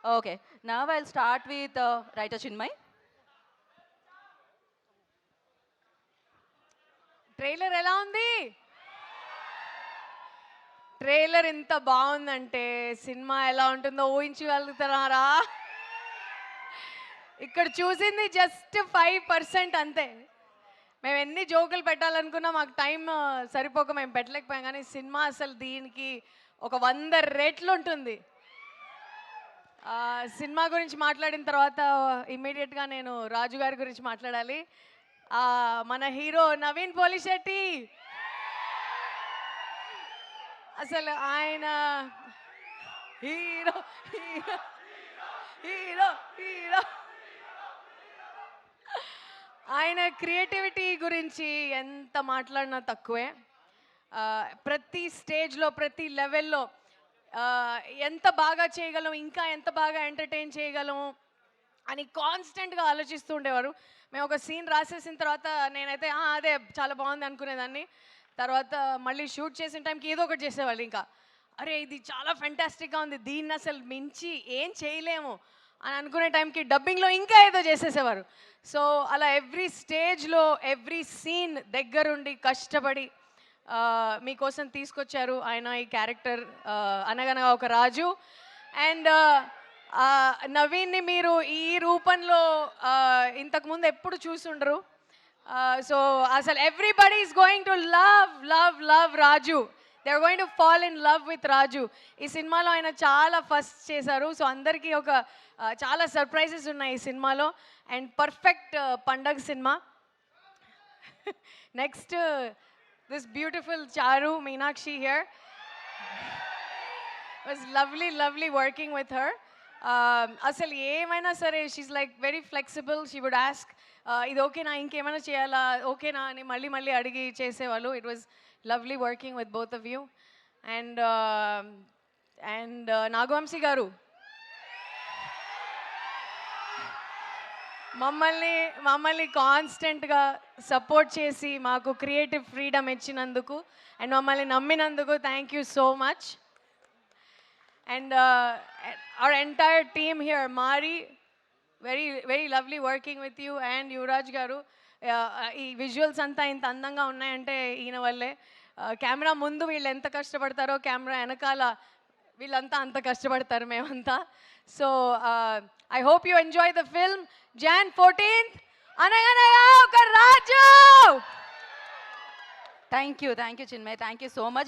Okay, now I'll start with writer Chinmay. Trailer ఎలా ఉంది? Trailer ఎంత బాగుందంటే సినిమా ఎలా ఉంటుందో ఊహించగలుగుతున్నారా? ఇక్కడ చూసింది జస్ట్ 5% అంతే. మేము ఎన్ని జోకులు పెట్టాలనుకున్నా మాకు టైం సరిపోక మేము పెట్టలేకపోయాం, కానీ సినిమా అసలు దీనికి ఒక 100 రెట్లు ఉంటుంది. సినిమా గురించి మాట్లాడిన తర్వాత ఇమ్మీడియట్గా నేను రాజు గారి గురించి మాట్లాడాలి. మన హీరో నవీన్ పోలిశెట్టి, అసలు ఆయన హీరో హీరో హీరో హీరో ఆయన క్రియేటివిటీ గురించి ఎంత మాట్లాడినా తక్కువే. ప్రతి స్టేజ్లో ప్రతి లెవెల్లో ఎంత బాగా చేయగలం, ఇంకా ఎంత బాగా ఎంటర్టైన్ చేయగలం అని కాన్స్టెంట్గా ఆలోచిస్తూ ఉండేవారు. మేము ఒక సీన్ రాసేసిన తర్వాత నేనైతే అదే చాలా బాగుంది అనుకునేదాన్ని. తర్వాత మళ్ళీ షూట్ చేసిన టైంకి ఏదో ఒకటి చేసేవాళ్ళు. ఇంకా అరే ఇది చాలా ఫెంటాస్టిక్గా ఉంది, దీన్ని అసలు మించి ఏం చేయలేము అని అనుకునే టైంకి డబ్బింగ్లో ఇంకా ఏదో చేసేసేవారు. సో అలా ఎవ్రీ స్టేజ్లో ఎవ్రీ సీన్ దగ్గరుండి కష్టపడి మీకోసం తీసుకొచ్చారు ఆయన ఈ క్యారెక్టర్ అనగనగా ఒక రాజు. అండ్ నవీన్ని మీరు ఈ రూపంలో ఇంతకుముందు ఎప్పుడు చూసుండరు. సో అసలు everybody is going to love love love Raju. They are going to fall in love with Raju. ఈ సినిమాలో ఆయన చాలా ఫస్ట్ చేశారు. సో అందరికీ ఒక చాలా సర్ప్రైజెస్ ఉన్నాయి ఈ సినిమాలో. అండ్ పర్ఫెక్ట్ పండగ cinema. Next this beautiful Charu Meenakshi here. It was lovely working with her. అసలు ఏమైనా సరే she like very flexible. She would ask ఇది ఓకేనా, ఇంకేమైనా చేయాలా, ఓకేనా అని మళ్ళీ అడిగి చేసేవాళ్ళు. It was lovely working with both of you. And Nagavamsi గారు మమ్మల్ని కాన్స్టెంట్గా సపోర్ట్ చేసి మాకు క్రియేటివ్ ఫ్రీడమ్ ఇచ్చినందుకు అండ్ మమ్మల్ని నమ్మినందుకు thank you so much. And our entire team here, Mari, very lovely working with you. And Yuvraj గారు, ఈ విజువల్స్ అంతా ఇంత అందంగా ఉన్నాయంటే ఈయన వల్లే. కెమెరా ముందు వీళ్ళు ఎంత కష్టపడతారో కెమెరా వెనకాల వీళ్ళంతా అంత కష్టపడతారు మేమంతా. So I hope you enjoy the film. Jan 14th, అనగనగా ఒక రాజు. Thank you Chinmay, thank you so much.